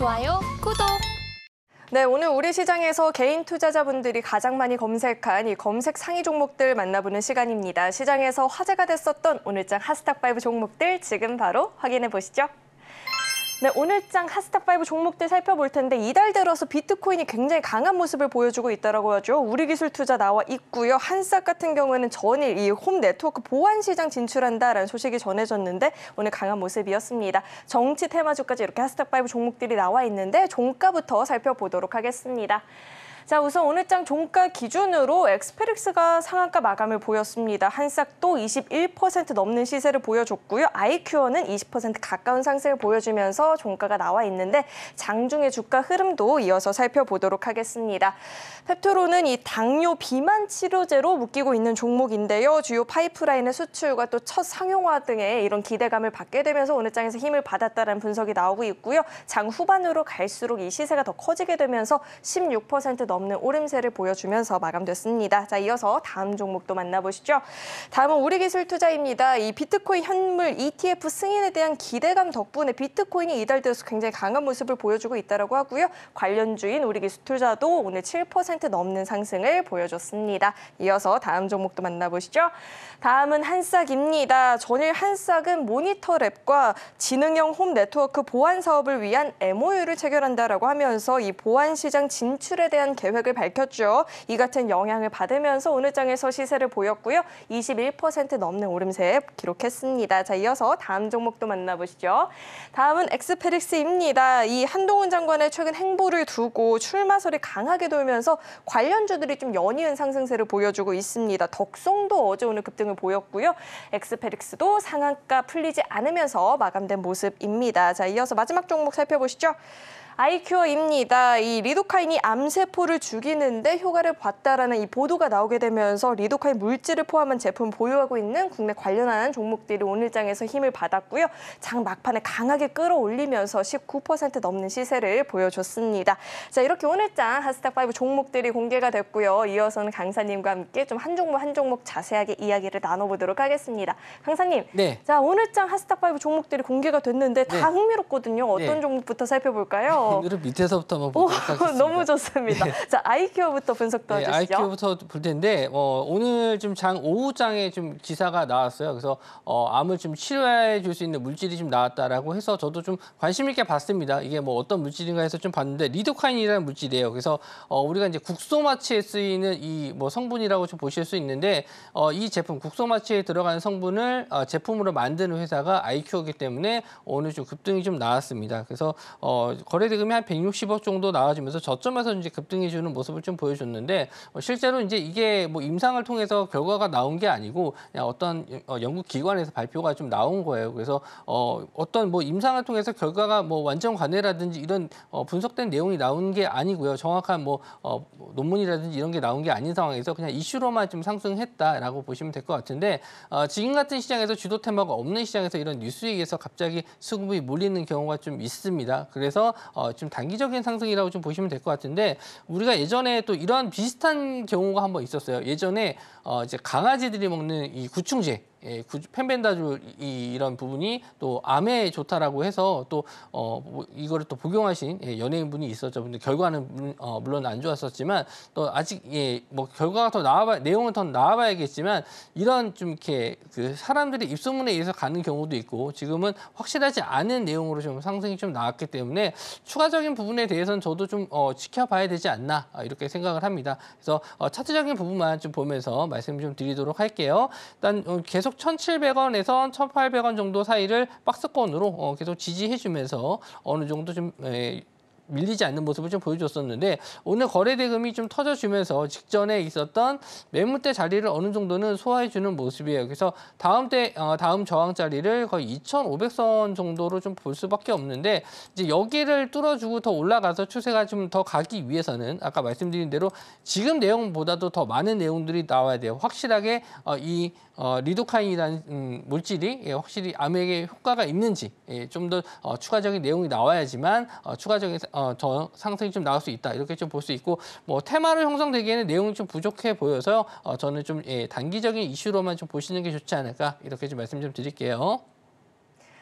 좋아요, 구독! 네, 오늘 우리 시장에서 개인 투자자분들이 가장 많이 검색한 이 검색 상위 종목들 만나보는 시간입니다. 시장에서 화제가 됐었던 오늘장 핫스탁5 종목들 지금 바로 확인해 보시죠. 네, 오늘장 핫스탁5 종목들 살펴볼 텐데 이달 들어서 비트코인이 굉장히 강한 모습을 보여주고 있다고 하죠. 우리기술 투자 나와 있고요. 한싹 같은 경우에는 전일 이 홈 네트워크 보안 시장 진출한다라는 소식이 전해졌는데 오늘 강한 모습이었습니다. 정치 테마주까지 이렇게 핫스탁5 종목들이 나와 있는데 종가부터 살펴보도록 하겠습니다. 자, 우선 오늘장 종가 기준으로 엑스페릭스가 상한가 마감을 보였습니다. 한싹도 21% 넘는 시세를 보여줬고요. 아이큐어는 20% 가까운 상승을 보여주면서 종가가 나와 있는데 장중의 주가 흐름도 이어서 살펴보도록 하겠습니다. 펩토로는 이 당뇨 비만 치료제로 묶이고 있는 종목인데요. 주요 파이프라인의 수출과 또 첫 상용화 등의 이런 기대감을 받게 되면서 오늘장에서 힘을 받았다는 분석이 나오고 있고요. 장 후반으로 갈수록 이 시세가 더 커지게 되면서 16% 넘는 오름세를 보여주면서 마감됐습니다. 자, 이어서 다음 종목도 만나보시죠. 다음은 우리기술투자입니다. 이 비트코인 현물 ETF 승인에 대한 기대감 덕분에 비트코인이 이달 들어서 굉장히 강한 모습을 보여주고 있다고 하고요. 관련주인 우리기술투자도 오늘 7% 넘는 상승을 보여줬습니다. 이어서 다음 종목도 만나보시죠. 다음은 한싹입니다. 전일 한싹은 모니터랩과 지능형 홈 네트워크 보안 사업을 위한 MOU를 체결한다라고 하면서 이 보안 시장 진출에 대한 계획을 밝혔죠. 이 같은 영향을 받으면서 오늘장에서 시세를 보였고요. 21% 넘는 오름세 기록했습니다. 자, 이어서 다음 종목도 만나보시죠. 다음은 엑스페릭스입니다. 이 한동훈 장관의 최근 행보를 두고 출마설이 강하게 돌면서 관련주들이 좀 연이은 상승세를 보여주고 있습니다. 덕성도 어제 오늘 급등을 보였고요. 엑스페릭스도 상한가 풀리지 않으면서 마감된 모습입니다. 자, 이어서 마지막 종목 살펴보시죠. 아이큐어입니다. 이 리도카인이 암세포를 죽이는데 효과를 봤다라는 이 보도가 나오게 되면서 리도카인 물질을 포함한 제품 보유하고 있는 국내 관련한 종목들이 오늘장에서 힘을 받았고요. 장 막판에 강하게 끌어올리면서 19% 넘는 시세를 보여줬습니다. 자, 이렇게 오늘장 핫스탁5 종목들이 공개가 됐고요. 이어서는 강사님과 함께 좀 한 종목 한 종목 자세하게 이야기를 나눠보도록 하겠습니다. 강사님, 네. 자, 오늘장 핫스탁5 종목들이 공개가 됐는데 다 흥미롭거든요. 어떤 종목부터 살펴볼까요? 오늘은 밑에서부터 한번 보도록 하겠습니다. 너무 좋습니다. 네. 자, 아이큐어부터 분석 도와주시죠. 아이큐어부터 볼 텐데 오늘 좀 오후장에 좀 기사가 나왔어요. 그래서 암을 좀 치료해 줄 수 있는 물질이 좀 나왔다라고 해서 저도 좀 관심 있게 봤습니다. 이게 뭐 어떤 물질인가 해서 좀 봤는데 리도카인이라는 물질이에요. 그래서 우리가 이제 국소마취에 쓰이는 이 뭐 성분이라고 좀 보실 수 있는데 이 제품 국소마취에 들어가는 성분을 제품으로 만드는 회사가 아이큐어이기 때문에 오늘 좀 급등이 좀 나왔습니다. 그래서 거래대금이 한 160억 정도 나와주면서 저점에서 이제 급등해주는 모습을 좀 보여줬는데 실제로 이제 이게 뭐 임상을 통해서 결과가 나온 게 아니고 그냥 어떤 연구 기관에서 발표가 좀 나온 거예요. 그래서 어떤 뭐 임상을 통해서 결과가 뭐 완전 관해라든지 이런 분석된 내용이 나온 게 아니고요. 정확한 뭐 논문이라든지 이런 게 나온 게 아닌 상황에서 그냥 이슈로만 좀 상승했다라고 보시면 될 것 같은데 지금 같은 시장에서 주도 테마가 없는 시장에서 이런 뉴스에 의해서 갑자기 수급이 몰리는 경우가 좀 있습니다. 그래서 좀 단기적인 상승이라고 좀 보시면 될 것 같은데 우리가 예전에 또 이런 비슷한 경우가 한번 있었어요. 예전에 이제 강아지들이 먹는 이 구충제, 펜벤다졸 이런 부분이 또 암에 좋다라고 해서 또 이거를 또 복용하신 연예인분이 있었죠. 근데 결과는 물론 안 좋았었지만 또 아직 뭐 결과가 더 내용은 더 나와봐야겠지만 이런 좀 이렇게 그 사람들의 입소문에 의해서 가는 경우도 있고 지금은 확실하지 않은 내용으로 좀 상승이 좀 나왔기 때문에 추가적인 부분에 대해서는 저도 좀 지켜봐야 되지 않나 이렇게 생각을 합니다. 그래서 차트적인 부분만 좀 보면서 말씀 좀 드리도록 할게요. 일단 계속 1,700원에서 1,800원 정도 사이를 박스권으로 계속 지지해주면서 어느 정도 좀 밀리지 않는 모습을 좀 보여줬었는데 오늘 거래대금이 좀 터져주면서 직전에 있었던 매물대 자리를 어느 정도는 소화해주는 모습이에요. 그래서 다음 저항 자리를 거의 2,500선 정도로 좀 볼 수밖에 없는데 이제 여기를 뚫어주고 더 올라가서 추세가 좀 더 가기 위해서는 아까 말씀드린 대로 지금 내용보다도 더 많은 내용들이 나와야 돼요. 확실하게 이 리도카인이라는 물질이 확실히 암에게 효과가 있는지 좀 더 추가적인 내용이 나와야지만 추가적인 더 상승이 좀 나올 수 있다 이렇게 좀 볼 수 있고 뭐 테마로 형성되기에는 내용이 좀 부족해 보여서 저는 좀 단기적인 이슈로만 좀 보시는 게 좋지 않을까 이렇게 좀 말씀 좀 드릴게요.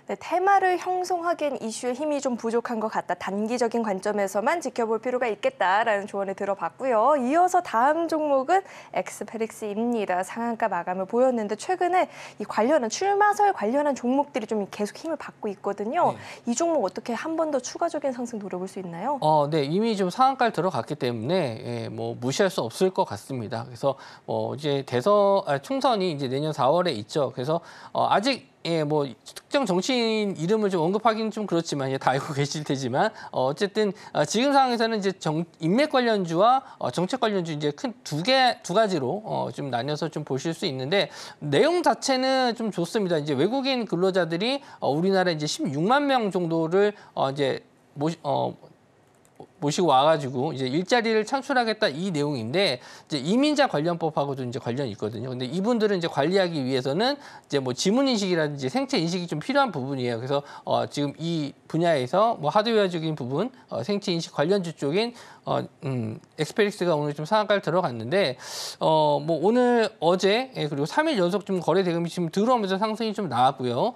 네, 테마를 형성하기엔 이슈의 힘이 좀 부족한 것 같다. 단기적인 관점에서만 지켜볼 필요가 있겠다라는 조언을 들어봤고요. 이어서 다음 종목은 엑스페릭스입니다. 상한가 마감을 보였는데 최근에 이 관련한 출마설 관련한 종목들이 좀 계속 힘을 받고 있거든요. 이 종목 어떻게 한 번 더 추가적인 상승 노려볼 수 있나요? 네, 이미 좀 상한가를 들어갔기 때문에 뭐 무시할 수 없을 것 같습니다. 그래서 이제 총선이 이제 내년 4월에 있죠. 그래서 아직 뭐 특정 정치인 이름을 좀 언급하기는 좀 그렇지만 다 알고 계실 테지만 어쨌든 지금 상황에서는 이제 인맥 관련주와 정책 관련주 이제 큰 두 가지로 좀 나뉘어서 좀 보실 수 있는데 내용 자체는 좀 좋습니다. 이제 외국인 근로자들이 우리나라 이제 16만 명 정도를 이제 모시고 와가지고 이제 일자리를 창출하겠다 이 내용인데 이제 이민자 관련법하고도 이제 관련이 있거든요. 근데 이분들은 이제 관리하기 위해서는 이제 뭐 지문 인식이라든지 생체 인식이 좀 필요한 부분이에요. 그래서 지금 이 분야에서 뭐 하드웨어적인 부분, 생체 인식 관련주 쪽인 엑스페릭스가 오늘 좀 상한가를 들어갔는데 뭐 오늘 어제 그리고 3일 연속 좀 거래 대금이 지금 들어오면서 상승이 좀 나왔고요.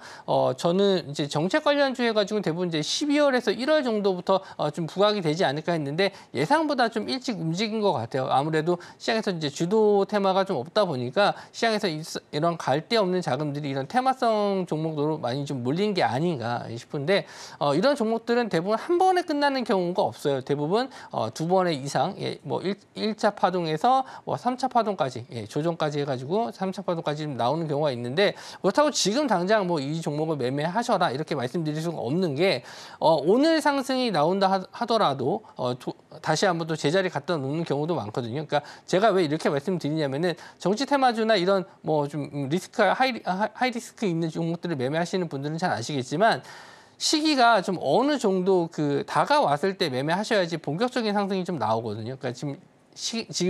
저는 이제 정책 관련주 해가지고 대부분 이제 12월에서 1월 정도부터 좀 부각이 되지 않을까 했는데 예상보다 좀 일찍 움직인 것 같아요. 아무래도 시장에서 이제 주도 테마가 좀 없다 보니까 시장에서 이런 갈데 없는 자금들이 이런 테마성 종목으로 많이 좀 몰린 게 아닌가 싶은데 이런 종목들은 대부분 한 번에 끝나는 경우가 없어요. 대부분 두 번의 이상, 뭐 1차 파동에서 뭐 3차 파동까지, 조정까지 해가지고 3차 파동까지 좀 나오는 경우가 있는데 그렇다고 지금 당장 뭐 이 종목을 매매하셔라 이렇게 말씀드릴 수가 없는 게 오늘 상승이 나온다 하더라도 다시 한번 또 제자리 갖다 놓는 경우도 많거든요. 그러니까 제가 왜 이렇게 말씀드리냐면은 정치 테마주나 이런 뭐 좀 리스크가 하이 리스크 있는 종목들을 매매하시는 분들은 잘 아시겠지만 시기가 좀 어느 정도 다가왔을 때 매매하셔야지 본격적인 상승이 좀 나오거든요. 그러니까 지금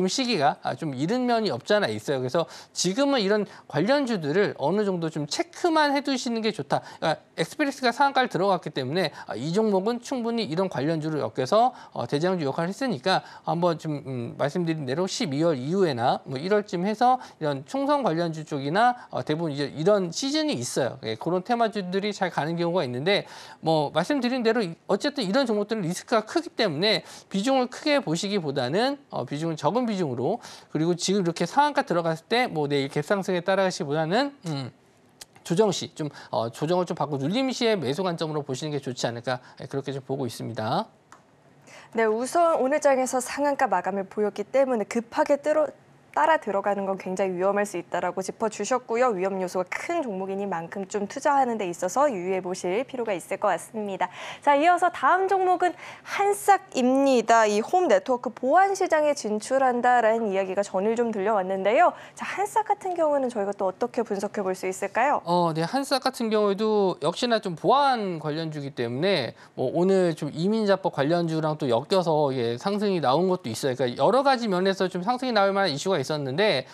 시기가 좀 이른 면이 없잖아 있어요. 그래서 지금은 이런 관련주들을 어느 정도 좀 체크만 해두시는 게 좋다. 그러니까 엑스페리스가 상한가를 들어갔기 때문에 이 종목은 충분히 이런 관련주를 엮여서 대장주 역할을 했으니까 한번 좀 말씀드린 대로 12월 이후에나 뭐 1월쯤 해서 이런 총선 관련주 쪽이나 대부분 이제 이런 시즌이 있어요. 그런 테마주들이 잘 가는 경우가 있는데 뭐 말씀드린 대로 어쨌든 이런 종목들은 리스크가 크기 때문에 비중을 크게 보시기보다는 비중은 적은 비중으로 그리고 지금 이렇게 상한가 들어갔을 때 뭐 내일 갭상승에 따라가시보다는 조정 시 좀 조정을 좀 받고 눌림 시에 매수 관점으로 보시는 게 좋지 않을까 그렇게 좀 보고 있습니다. 네, 우선 오늘 장에서 상한가 마감을 보였기 때문에 급하게 따라 들어가는 건 굉장히 위험할 수 있다라고 짚어주셨고요. 위험 요소가 큰 종목이니만큼 좀 투자하는 데 있어서 유의해 보실 필요가 있을 것 같습니다. 자, 이어서 다음 종목은 한싹입니다. 이 홈 네트워크 보안 시장에 진출한다라는 이야기가 전일 좀 들려왔는데요. 자, 한싹 같은 경우는 저희가 또 어떻게 분석해 볼 수 있을까요? 네, 한싹 같은 경우에도 역시나 좀 보안 관련주기 때문에 뭐 오늘 좀 이민자법 관련주랑 또 엮여서 상승이 나온 것도 있어요. 그러니까 여러 가지 면에서 좀 상승이 나올 만한 이슈가 있었는데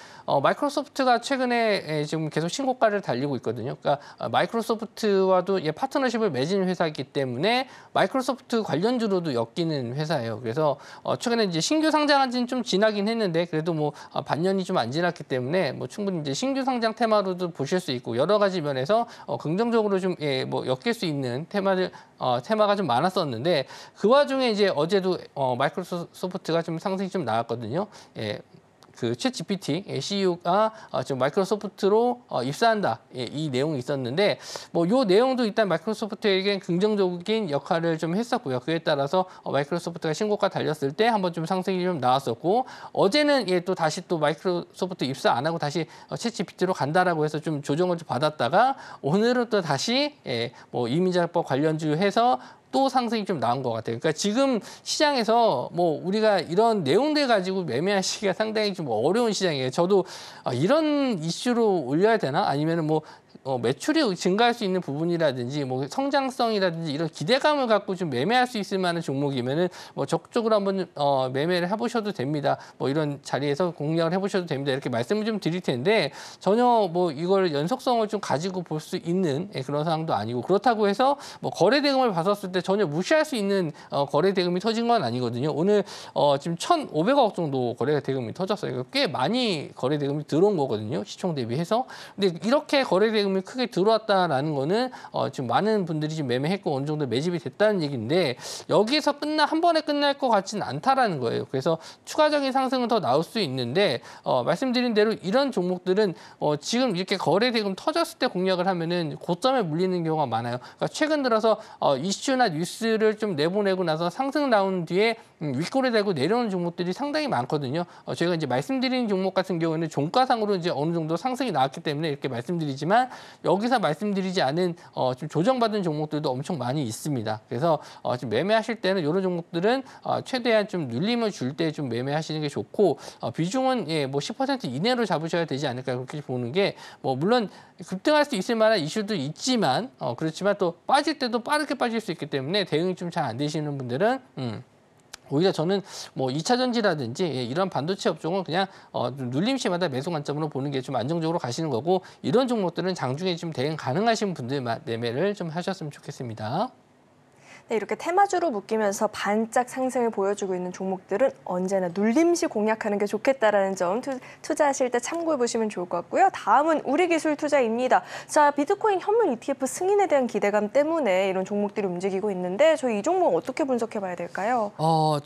마이크로소프트가 최근에 지금 계속 신고가를 달리고 있거든요. 그러니까 마이크로소프트와도 파트너십을 맺은 회사이기 때문에 마이크로소프트 관련주로도 엮이는 회사예요. 그래서 최근에 이제 신규 상장한 지는 좀 지나긴 했는데 그래도 뭐 반년이 좀 안 지났기 때문에 뭐 충분히 이제 신규 상장 테마로도 보실 수 있고 여러 가지 면에서 긍정적으로 좀 뭐 엮일 수 있는 테마가 좀 많았었는데 그 와중에 이제 어제도 마이크로소프트가 좀 상승이 좀 나왔거든요. 챗 GPT CEO가 지금 마이크로소프트로 입사한다 이 내용이 있었는데 뭐 이 내용도 일단 마이크로소프트에게 긍정적인 역할을 좀 했었고요. 그에 따라서 마이크로소프트가 신고가 달렸을 때 한번 좀 상승이 좀 나왔었고 어제는 또 다시 또 마이크로소프트 입사 안 하고 다시 챗 GPT로 간다라고 해서 좀 조정을 좀 받았다가 오늘은 또 다시 뭐 이민자법 관련주 해서 또 상승이 좀 나온 것 같아요. 그러니까 지금 시장에서 뭐 우리가 이런 내용들 가지고 매매하시기가 상당히 좀 어려운 시장이에요. 저도 이런 이슈로 올려야 되나? 아니면은 뭐 매출이 증가할 수 있는 부분이라든지 뭐 성장성이라든지 이런 기대감을 갖고 좀 매매할 수 있을 만한 종목이면은 뭐 적극적으로 한번 매매를 해보셔도 됩니다. 뭐 이런 자리에서 공략을 해보셔도 됩니다. 이렇게 말씀을 좀 드릴 텐데 전혀 뭐 이걸 연속성을 좀 가지고 볼 수 있는 그런 상황도 아니고 그렇다고 해서 뭐 거래 대금을 봤었을 때 전혀 무시할 수 있는 거래 대금이 터진 건 아니거든요. 오늘 지금 1,500억 정도 거래 대금이 터졌어요. 꽤 많이 거래 대금이 들어온 거거든요. 시총 대비해서. 근데 이렇게 거래 대금 대금이 크게 들어왔다라는 거는 지금 많은 분들이 지금 매매했고 어느 정도 매집이 됐다는 얘기인데 여기에서 한 번에 끝날 것 같지는 않다라는 거예요. 그래서 추가적인 상승은 더 나올 수 있는데 말씀드린 대로 이런 종목들은 지금 이렇게 거래 대금 터졌을 때 공략을 하면은 고점에 물리는 경우가 많아요. 그러니까 최근 들어서 이슈나 뉴스를 좀 내보내고 나서 상승 나온 뒤에 윗골에 대고 내려오는 종목들이 상당히 많거든요. 저희가 이제 말씀드린 종목 같은 경우에는 종가상으로 이제 어느 정도 상승이 나왔기 때문에 이렇게 말씀드리지만 여기서 말씀드리지 않은 좀 조정받은 종목들도 엄청 많이 있습니다. 그래서 지금 매매하실 때는 이런 종목들은 최대한 좀 눌림을 줄 때 좀 매매하시는 게 좋고 비중은 뭐 10% 이내로 잡으셔야 되지 않을까 그렇게 보는 게 뭐 물론 급등할 수 있을 만한 이슈도 있지만 그렇지만 또 빠질 때도 빠르게 빠질 수 있기 때문에 대응이 좀 잘 안 되시는 분들은 오히려 저는 뭐 2차 전지라든지 이런 반도체 업종은 그냥 눌림시마다 매수 관점으로 보는 게 좀 안정적으로 가시는 거고 이런 종목들은 장중에 좀 대응 가능하신 분들만 매매를 좀 하셨으면 좋겠습니다. 네, 이렇게 테마주로 묶이면서 반짝 상승을 보여주고 있는 종목들은 언제나 눌림시 공략하는 게 좋겠다라는 점 투자하실 때 참고해 보시면 좋을 것 같고요. 다음은 우리기술투자입니다. 자, 비트코인 현물 ETF 승인에 대한 기대감 때문에 이런 종목들이 움직이고 있는데 저희 이 종목 어떻게 분석해 봐야 될까요? 뭐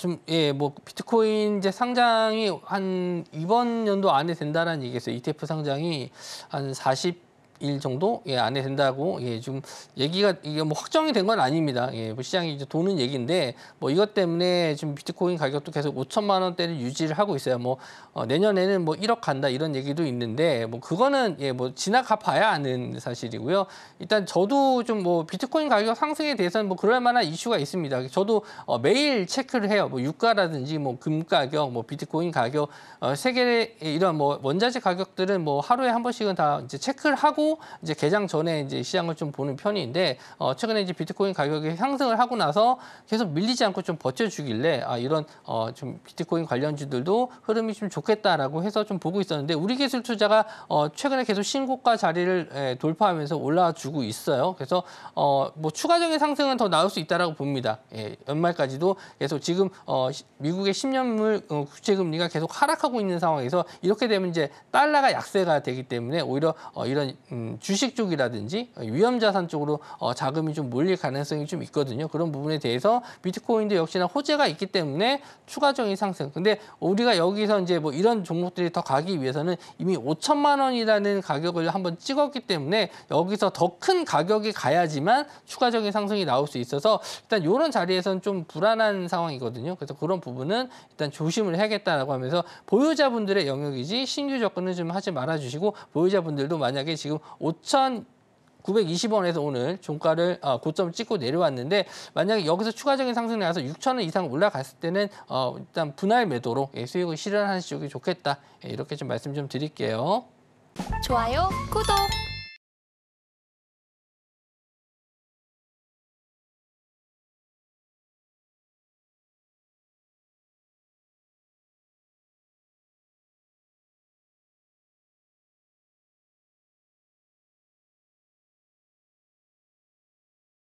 비트코인 이제 상장이 한 이번 연도 안에 된다라는 얘기겠어요. ETF 상장이 한 40일 정도 안에 된다고 좀 얘기가 이게 뭐 확정이 된 건 아닙니다. 뭐 시장이 이제 도는 얘기인데 뭐 이것 때문에 지금 비트코인 가격도 계속 5천만 원대를 유지를 하고 있어요. 뭐 내년에는 뭐 1억 간다 이런 얘기도 있는데 뭐 그거는 뭐 지나가 봐야 아는 사실이고요. 일단 저도 좀 뭐 비트코인 가격 상승에 대해서는 뭐 그럴 만한 이슈가 있습니다. 저도 매일 체크를 해요. 뭐 유가라든지 뭐 금 가격, 뭐 비트코인 가격, 세계의 이런 뭐 원자재 가격들은 뭐 하루에 한 번씩은 다 이제 체크를 하고 이제 개장 전에 이제 시장을 좀 보는 편인데 최근에 이제 비트코인 가격이 상승을 하고 나서 계속 밀리지 않고 좀 버텨주길래 이런 좀 비트코인 관련주들도 흐름이 좀 좋겠다라고 해서 좀 보고 있었는데 우리기술투자가 최근에 계속 신고가 자리를 돌파하면서 올라주고 있어요. 그래서 뭐 추가적인 상승은 더 나올 수 있다라고 봅니다. 연말까지도 계속 지금 미국의 10년물 국채금리가 계속 하락하고 있는 상황에서 이렇게 되면 이제 달러가 약세가 되기 때문에 오히려 이런 주식 쪽이라든지 위험자산 쪽으로 자금이 좀 몰릴 가능성이 좀 있거든요. 그런 부분에 대해서 비트코인도 역시나 호재가 있기 때문에 추가적인 상승. 근데 우리가 여기서 이제 뭐 이런 종목들이 더 가기 위해서는 이미 5천만 원이라는 가격을 한번 찍었기 때문에 여기서 더 큰 가격이 가야지만 추가적인 상승이 나올 수 있어서 일단 이런 자리에서는 좀 불안한 상황이거든요. 그래서 그런 부분은 일단 조심을 해야겠다라고 하면서 보유자분들의 영역이지 신규 접근은 좀 하지 말아주시고 보유자분들도 만약에 지금 5,920원에서 오늘 종가를 고점 찍고 내려왔는데 만약에 여기서 추가적인 상승이 나서 6,000원 이상 올라갔을 때는 일단 분할 매도로 수익을 실현하는 쪽이 좋겠다. 이렇게 좀 말씀 좀 드릴게요. 좋아요, 구독!